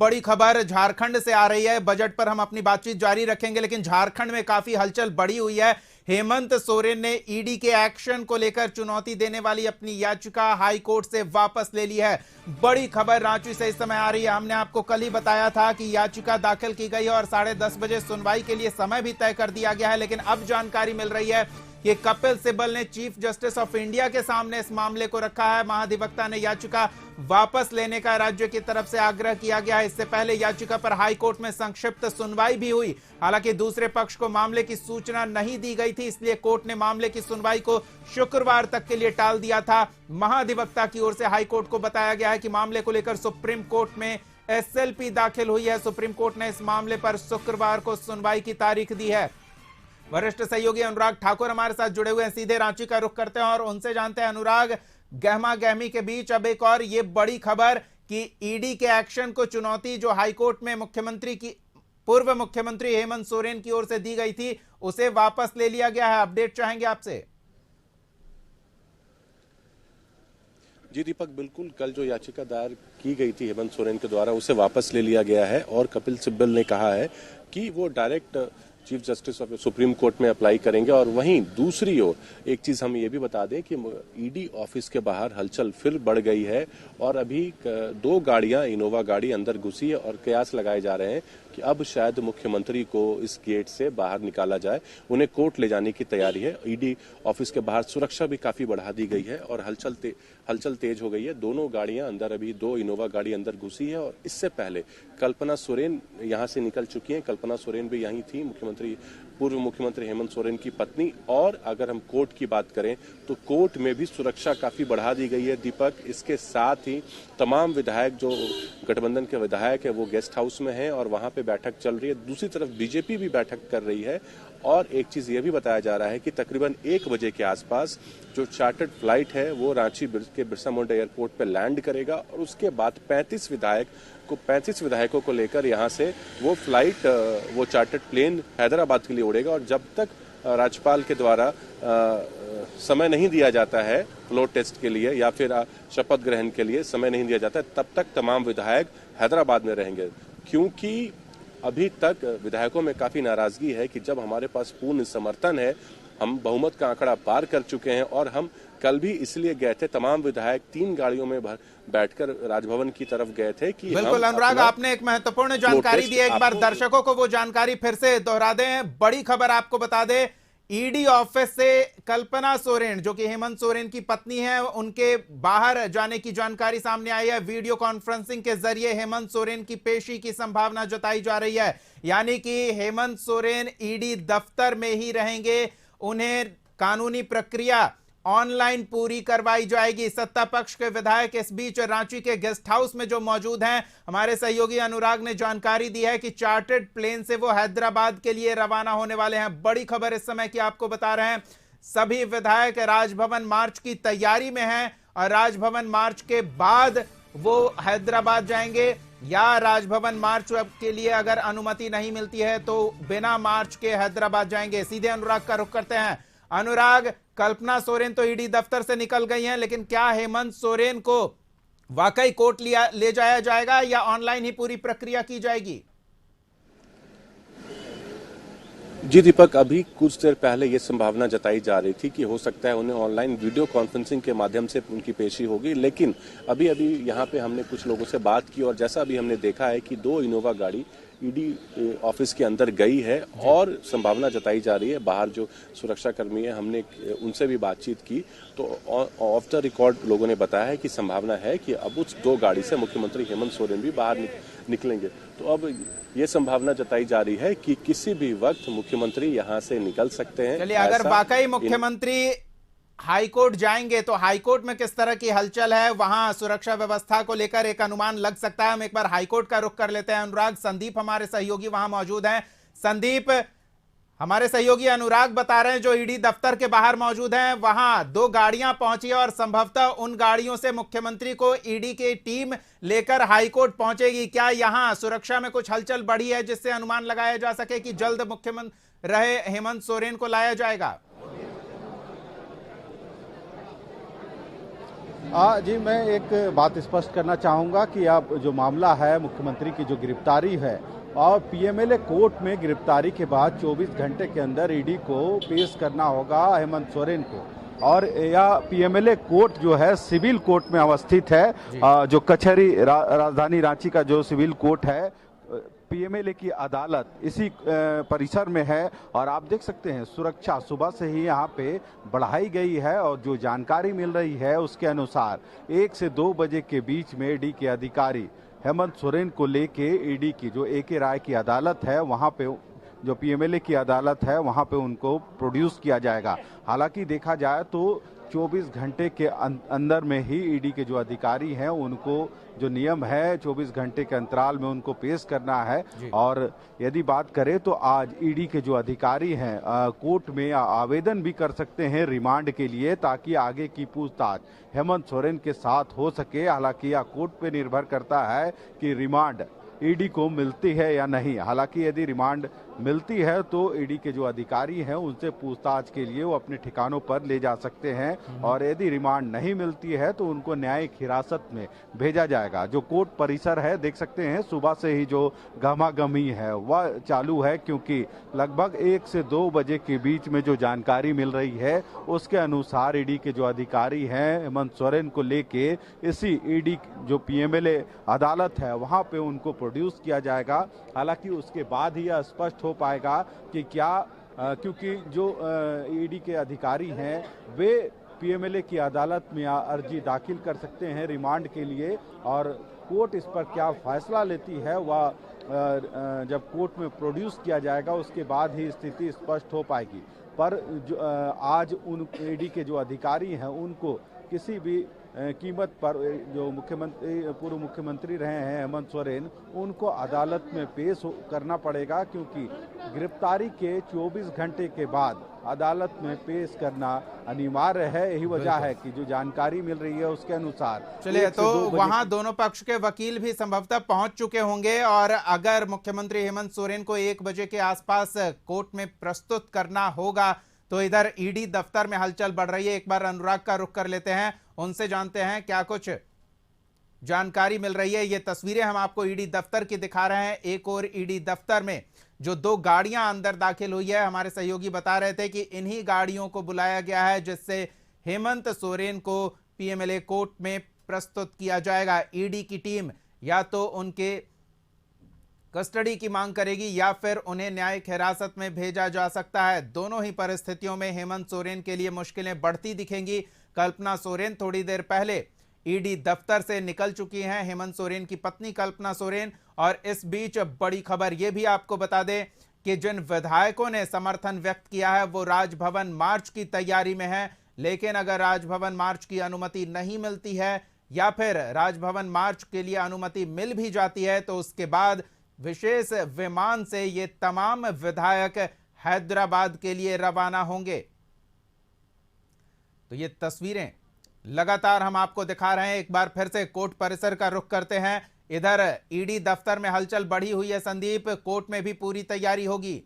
बड़ी खबर झारखंड से आ रही है। बजट पर हम अपनी बातचीत जारी रखेंगे, लेकिन झारखंड में काफी हलचल बढ़ी हुई है। हेमंत सोरेन ने ईडी के एक्शन को लेकर चुनौती देने वाली अपनी याचिका हाई कोर्ट से वापस ले ली है। बड़ी खबर रांची से इस समय आ रही है। हमने आपको कल ही बताया था कि याचिका दाखिल की गई है और 10:30 बजे सुनवाई के लिए समय भी तय कर दिया गया है, लेकिन अब जानकारी मिल रही है कि कपिल सिब्बल ने चीफ जस्टिस ऑफ इंडिया के सामने इस मामले को रखा है। महाधिवक्ता ने याचिका वापस लेने का राज्य की तरफ से आग्रह किया गया है। इससे पहले याचिका पर हाई कोर्ट में संक्षिप्त सुनवाई भी हुई। हालांकि दूसरे पक्ष को मामले की सूचना नहीं दी गई थी, इसलिए कोर्ट ने मामले की सुनवाई को शुक्रवार तक के लिए टाल दिया था। महाधिवक्ता की ओर से हाई कोर्ट को बताया गया है कि मामले को लेकर सुप्रीम कोर्ट में एसएलपी दाखिल हुई है। सुप्रीम कोर्ट ने इस मामले पर शुक्रवार को सुनवाई की तारीख दी है। वरिष्ठ सहयोगी अनुराग ठाकुर हमारे साथ जुड़े हुए हैं। सीधे रांची का रुख करते हैं और उनसे जानते हैं, अनुराग, गहमा गहमी के बीच अब एक और ये बड़ी खबर कि ईडी के एक्शन को चुनौती जो हाईकोर्ट में पूर्व मुख्यमंत्री हेमंत सोरेन की ओर से दी गई थी, उसे वापस ले लिया गया है। अपडेट चाहेंगे आपसे। जी दीपक, बिल्कुल, कल जो याचिका दायर की गई थी हेमंत सोरेन के द्वारा, उसे वापस ले लिया गया है और कपिल सिब्बल ने कहा है कि वो direct chief justice of supreme court में अप्लाई करेंगे। और वहीं दूसरी ओर एक चीज हम ये भी बता दें कि ईडी ऑफिस के बाहर हलचल फिर बढ़ गई है और अभी 2 गाड़ियां, इनोवा गाड़ी अंदर घुसी है और कयास लगाए जा रहे हैं कि अब शायद मुख्यमंत्री को इस गेट से बाहर निकाला जाए। उन्हें कोर्ट ले जाने की तैयारी है। ईडी ऑफिस के बाहर सुरक्षा भी काफी बढ़ा दी गई है और हलचल तेज हो गई है। दोनों गाड़ियां अंदर, अभी 2 इनोवा गाड़ी अंदर घुसी है और इससे पहले कल्पना सोरेन यहां से निकल चुकी हैं। कल्पना सोरेन भी यहीं थी, पूर्व मुख्यमंत्री हेमंत सोरेन की पत्नी। और अगर हम कोर्ट की बात करें तो कोर्ट में भी सुरक्षा काफी बढ़ा दी गई है दीपक। इसके साथ ही तमाम विधायक, जो गठबंधन के विधायक है, वो गेस्ट हाउस में हैं और वहां पे बैठक चल रही है। दूसरी तरफ बीजेपी भी बैठक कर रही है। और एक चीज ये भी बताया जा रहा है कि तकरीबन 1 बजे के आसपास जो चार्टर्ड फ्लाइट है वो रांची के बिरसा मुंडा एयरपोर्ट पे लैंड करेगा और उसके बाद 35 विधायकों को लेकर यहां से वो फ्लाइट, वो चार्टर्ड प्लेन हैदराबाद के लिए उड़ेगा। और जब तक राज्यपाल के द्वारा समय नहीं दिया जाता है फ्लोर टेस्ट के लिए या फिर शपथ ग्रहण के लिए समय नहीं दिया जाता है, तब तक तमाम विधायक हैदराबाद में रहेंगे। क्योंकि अभी तक विधायकों में काफी नाराजगी है कि जब हमारे पास पूर्ण समर्थन है, हम बहुमत का आंकड़ा पार कर चुके हैं और हम कल भी इसलिए गए थे, तमाम विधायक 3 गाड़ियों में बैठकर राजभवन की तरफ गए थे कि बिल्कुल अनुराग, आपने एक महत्वपूर्ण जानकारी दी है। एक बार दर्शकों को वो जानकारी फिर से दोहरा दें। बड़ी खबर आपको बता दें, ईडी ऑफिस से कल्पना सोरेन, जो कि हेमंत सोरेन की पत्नी है, उनके बाहर जाने की जानकारी सामने आई है। वीडियो कॉन्फ्रेंसिंग के जरिए हेमंत सोरेन की पेशी की संभावना जताई जा रही है। यानी कि हेमंत सोरेन ईडी दफ्तर में ही रहेंगे। उन्हें कानूनी प्रक्रिया ऑनलाइन पूरी करवाई जाएगी। सत्ता पक्ष के विधायक इस बीच रांची के गेस्ट हाउस में जो मौजूद हैं, हमारे सहयोगी अनुराग ने जानकारी दी है कि चार्टर्ड प्लेन से वो हैदराबाद के लिए रवाना होने वाले हैं। बड़ी खबर इस समय की आपको बता रहे हैं, सभी विधायक राजभवन मार्च की तैयारी में हैं और राजभवन मार्च के बाद वो हैदराबाद जाएंगे या राजभवन मार्च के लिए अगर अनुमति नहीं मिलती है तो बिना मार्च के हैदराबाद जाएंगे। सीधे अनुराग का रुख करते हैं। अनुराग, कल्पना सोरेन तो ईडी दफ्तर से निकल गई हैं, लेकिन क्या हेमंत सोरेन को वाकई कोर्ट ले जाया जाएगा या ऑनलाइन ही पूरी प्रक्रिया की जाएगी? जी दीपक, अभी कुछ देर पहले ये संभावना जताई जा रही थी कि हो सकता है उन्हें ऑनलाइन वीडियो कॉन्फ्रेंसिंग के माध्यम से उनकी पेशी होगी, लेकिन अभी यहाँ पे हमने कुछ लोगों से बात की और जैसा अभी हमने देखा है कि 2 इनोवा गाड़ी ईडी ऑफिस के अंदर गई है और संभावना जताई जा रही है। बाहर जो सुरक्षा कर्मी है, हमने उनसे भी बातचीत की तो ऑफ द रिकॉर्ड लोगों ने बताया है कि संभावना है कि अब उस 2 गाड़ी से मुख्यमंत्री हेमंत सोरेन भी बाहर निकलेंगे। तो अब ये संभावना जताई जा रही है कि किसी भी वक्त मुख्यमंत्री यहां से निकल सकते हैं। चलिए, अगर वाकई मुख्यमंत्री हाईकोर्ट जाएंगे तो हाईकोर्ट में किस तरह की हलचल है, वहां सुरक्षा व्यवस्था को लेकर एक अनुमान लग सकता है। हम एक बार हाईकोर्ट का रुख कर लेते हैं। अनुराग, संदीप हमारे सहयोगी वहां मौजूद हैं। संदीप, हमारे सहयोगी अनुराग बता रहे हैं जो ईडी दफ्तर के बाहर मौजूद हैं, वहां 2 गाड़ियां पहुंची है और संभवतः उन गाड़ियों से मुख्यमंत्री को ईडी की टीम लेकर हाईकोर्ट पहुंचेगी। क्या यहां सुरक्षा में कुछ हलचल बढ़ी है जिससे अनुमान लगाया जा सके कि जल्द मुख्यमंत्री रहे हेमंत सोरेन को लाया जाएगा? जी, मैं एक बात स्पष्ट करना चाहूँगा कि अब जो मामला है मुख्यमंत्री की जो गिरफ्तारी है और पीएमएलए कोर्ट में गिरफ्तारी के बाद 24 घंटे के अंदर ईडी को पेश करना होगा हेमंत सोरेन को। और यह पीएमएलए कोर्ट जो है सिविल कोर्ट में अवस्थित है, जो कचहरी राजधानी रांची का जो सिविल कोर्ट है, पीएमएलए की अदालत इसी परिसर में है। और आप देख सकते हैं सुरक्षा सुबह से ही यहाँ पे बढ़ाई गई है और जो जानकारी मिल रही है उसके अनुसार 1 से 2 बजे के बीच में ईडी के अधिकारी हेमंत सोरेन को लेके ईडी की जो एके राय की अदालत है वहाँ पे, जो पीएमएलए की अदालत है वहाँ पे उनको प्रोड्यूस किया जाएगा। हालांकि देखा जाए तो 24 घंटे के अंदर में ही ईडी के जो अधिकारी हैं उनको जो नियम है 24 घंटे के अंतराल में उनको पेश करना है। और यदि बात करें तो आज ईडी के जो अधिकारी हैं कोर्ट में आवेदन भी कर सकते हैं रिमांड के लिए, ताकि आगे की पूछताछ हेमंत सोरेन के साथ हो सके। हालांकि यह कोर्ट पे निर्भर करता है कि रिमांड ईडी को मिलती है या नहीं। हालांकि यदि रिमांड मिलती है तो ईडी के जो अधिकारी हैं उनसे पूछताछ के लिए वो अपने ठिकानों पर ले जा सकते हैं, और यदि रिमांड नहीं मिलती है तो उनको न्यायिक हिरासत में भेजा जाएगा। जो कोर्ट परिसर है देख सकते हैं सुबह से ही जो गहमागहमी है वह चालू है, क्योंकि लगभग 1 से 2 बजे के बीच में जो जानकारी मिल रही है उसके अनुसार ईडी के जो अधिकारी हैं हेमंत सोरेन को लेके इसी ईडी जो पीएमएलए अदालत है वहां पे उनको प्रोड्यूस किया जाएगा। हालांकि उसके बाद ही यह स्पष्ट हो पाएगा कि क्या क्योंकि जो ईडी के अधिकारी हैं वे पीएमएलए की अदालत में अर्जी दाखिल कर सकते हैं रिमांड के लिए, और कोर्ट इस पर क्या फैसला लेती है वह जब कोर्ट में प्रोड्यूस किया जाएगा उसके बाद ही स्थिति स्पष्ट हो पाएगी। पर जो आज उन ईडी के जो अधिकारी हैं उनको किसी भी कीमत पर जो पूर्व मुख्यमंत्री रहे हैं हेमंत सोरेन उनको अदालत में पेश करना पड़ेगा, क्योंकि गिरफ्तारी के 24 घंटे के बाद अदालत में पेश करना अनिवार्य है। यही वजह है कि जो जानकारी मिल रही है उसके अनुसार चलिए, तो वहां दोनों पक्ष के वकील भी संभवतः पहुंच चुके होंगे, और अगर मुख्यमंत्री हेमंत सोरेन को 1 बजे के आसपास कोर्ट में प्रस्तुत करना होगा तो इधर ईडी दफ्तर में हलचल बढ़ रही है। एक बार अनुराग का रुख कर लेते हैं, उनसे जानते हैं क्या कुछ जानकारी मिल रही है। ये तस्वीरें हम आपको ईडी दफ्तर की दिखा रहे हैं। एक और ईडी दफ्तर में जो 2 गाड़ियां अंदर दाखिल हुई है, हमारे सहयोगी बता रहे थे कि इन्हीं गाड़ियों को बुलाया गया है जिससे हेमंत सोरेन को पीएमएलए कोर्ट में प्रस्तुत किया जाएगा। ईडी की टीम या तो उनके कस्टडी की मांग करेगी या फिर उन्हें न्यायिक हिरासत में भेजा जा सकता है। दोनों ही परिस्थितियों में हेमंत सोरेन के लिए मुश्किलें बढ़ती दिखेंगी। कल्पना सोरेन थोड़ी देर पहले ईडी दफ्तर से निकल चुकी हैं, हेमंत सोरेन की पत्नी कल्पना सोरेन। और इस बीच बड़ी खबर यह भी आपको बता दें कि जिन विधायकों ने समर्थन व्यक्त किया है वो राजभवन मार्च की तैयारी में है, लेकिन अगर राजभवन मार्च की अनुमति नहीं मिलती है या फिर राजभवन मार्च के लिए अनुमति मिल भी जाती है तो उसके बाद विशेष विमान से ये तमाम विधायक हैदराबाद के लिए रवाना होंगे। तो ये तस्वीरें लगातार हम आपको दिखा रहे हैं। एक बार फिर से कोर्ट परिसर का रुख करते हैं। इधर ईडी दफ्तर में हलचल बढ़ी हुई है संदीप, कोर्ट में भी पूरी तैयारी होगी।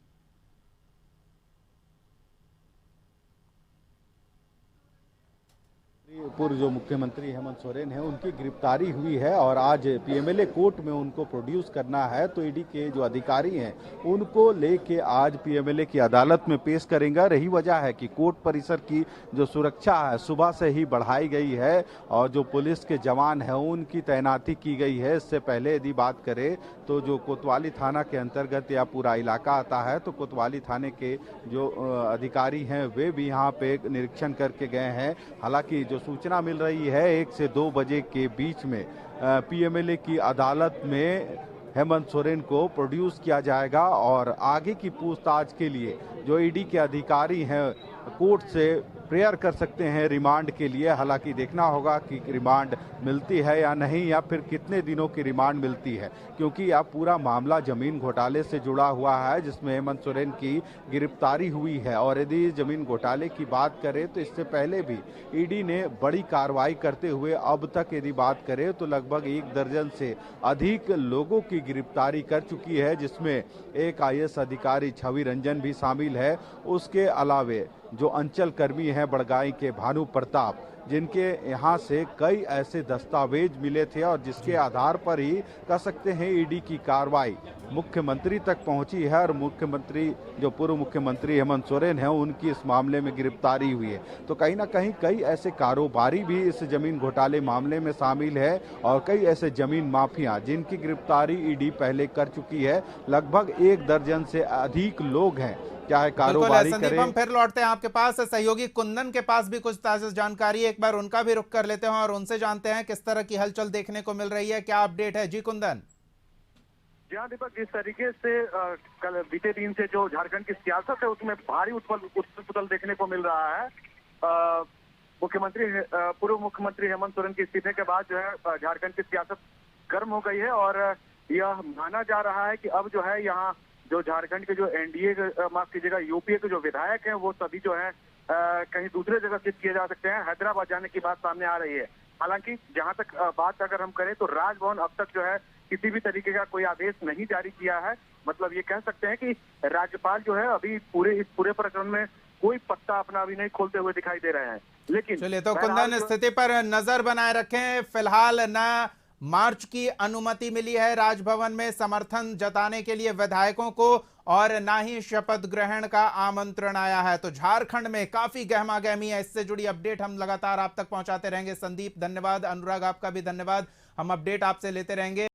पूर्व जो मुख्यमंत्री हेमंत सोरेन है उनकी गिरफ्तारी हुई है और आज पीएमएलए कोर्ट में उनको प्रोड्यूस करना है, तो ईडी के जो अधिकारी हैं उनको लेके आज पीएमएलए की अदालत में पेश करेंगे। यही वजह है कि कोर्ट परिसर की जो सुरक्षा है सुबह से ही बढ़ाई गई है और जो पुलिस के जवान हैं उनकी तैनाती की गई है। इससे पहले यदि बात करें तो जो कोतवाली थाना के अंतर्गत या पूरा इलाका आता है, तो कोतवाली थाने के जो अधिकारी हैं वे भी यहाँ पे निरीक्षण करके गए हैं। हालांकि जो सूचना मिल रही है 1 से 2 बजे के बीच में पीएमएलए की अदालत में हेमंत सोरेन को प्रोड्यूस किया जाएगा और आगे की पूछताछ के लिए जो ईडी के अधिकारी हैं कोर्ट से प्रेयर कर सकते हैं रिमांड के लिए। हालांकि देखना होगा कि रिमांड मिलती है या नहीं, या फिर कितने दिनों की रिमांड मिलती है, क्योंकि अब पूरा मामला जमीन घोटाले से जुड़ा हुआ है जिसमें हेमंत सोरेन की गिरफ्तारी हुई है। और यदि जमीन घोटाले की बात करें तो इससे पहले भी ईडी ने बड़ी कार्रवाई करते हुए अब तक यदि बात करें तो लगभग 1 दर्जन से अधिक लोगों की गिरफ्तारी कर चुकी है, जिसमें एक आईएएस अधिकारी छवि रंजन भी शामिल है। उसके अलावे जो अंचल कर्मी हैं बड़गाई के भानु प्रताप, जिनके यहाँ से कई ऐसे दस्तावेज मिले थे और जिसके आधार पर ही कह सकते हैं ईडी की कार्रवाई मुख्यमंत्री तक पहुंची है और मुख्यमंत्री जो पूर्व मुख्यमंत्री हेमंत सोरेन है उनकी इस मामले में गिरफ्तारी हुई है। तो कहीं ना कहीं कई ऐसे कारोबारी भी इस जमीन घोटाले मामले में शामिल है और कई ऐसे जमीन माफिया जिनकी गिरफ्तारी ईडी पहले कर चुकी है। लगभग 1 दर्जन से अधिक लोग हैं, चाहे कारोबारी संदीप, करें। हम फिर लौटते हैं आपके पास। सहयोगी कुंदन के पास भी कुछ ताजा जानकारी है, एक बार उनका भी रुख कर लेते हैं और उनसे जानते हैं किस तरह की हलचल देखने को मिल रही है, क्या अपडेट है। जी कुंदन। जी हाँ दीपक, जिस तरीके से कल बीते दिन से जो झारखंड की सियासत है उसमें भारी उथल पुथल देखने को मिल रहा है। पूर्व मुख्यमंत्री हेमंत सोरेन के इस्तीफे के बाद जो है झारखंड की सियासत गर्म हो गई है और यह माना जा रहा है कि अब जो है यहाँ जो झारखंड के जो एनडीए माफ कीजिएगा यूपीए के जो विधायक हैं वो सभी जो है कहीं दूसरे जगह शिफ्ट किए जा सकते हैं। हैदराबाद जाने की बात सामने आ रही है। हालांकि जहां तक बात अगर हम करें तो राजभवन अब तक जो है किसी भी तरीके का कोई आदेश नहीं जारी किया है। मतलब ये कह सकते हैं कि राज्यपाल जो है अभी इस पूरे प्रकरण में कोई पत्ता अपना अभी नहीं खोलते हुए दिखाई दे रहे हैं। लेकिन चलिए, तो कुंदन स्थिति पर नजर बनाए रखें। फिलहाल न मार्च की अनुमति मिली है राजभवन में समर्थन जताने के लिए विधायकों को और ना ही शपथ ग्रहण का आमंत्रण आया है। तो झारखंड में काफी गहमा गहमी है। इससे जुड़ी अपडेट हम लगातार आप तक पहुंचाते रहेंगे। संदीप धन्यवाद, अनुराग आपका भी धन्यवाद। हम अपडेट आपसे लेते रहेंगे।